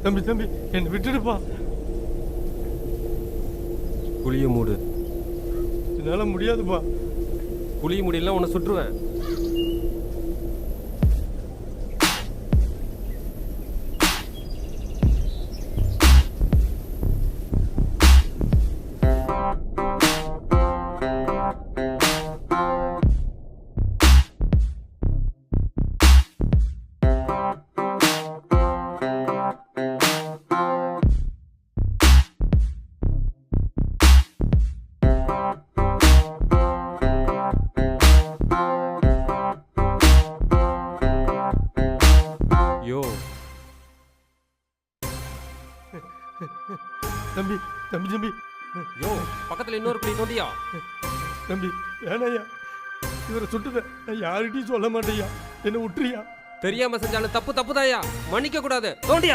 தம்பி தம்பி என்னை விட்டுடுப்பா. குழிய மூடு. என்னால முடியாதுப்பா. குழிய முடியலாம் உன்னை சுற்றுவேன். யோ தம்பி தம்பி தம்பி யோ, பக்கத்துல இன்னொரு குழி நோண்டியா? தம்பி வேணாயா, இவரை சுட்டுத நான் யார்கிட்டையும் சொல்ல மாட்டேயா, என்னை விட்டுறியா. தெரியாம செஞ்சாலும் தப்பு தப்புதாயா, மன்னிக்க கூடாது. தோண்டியா.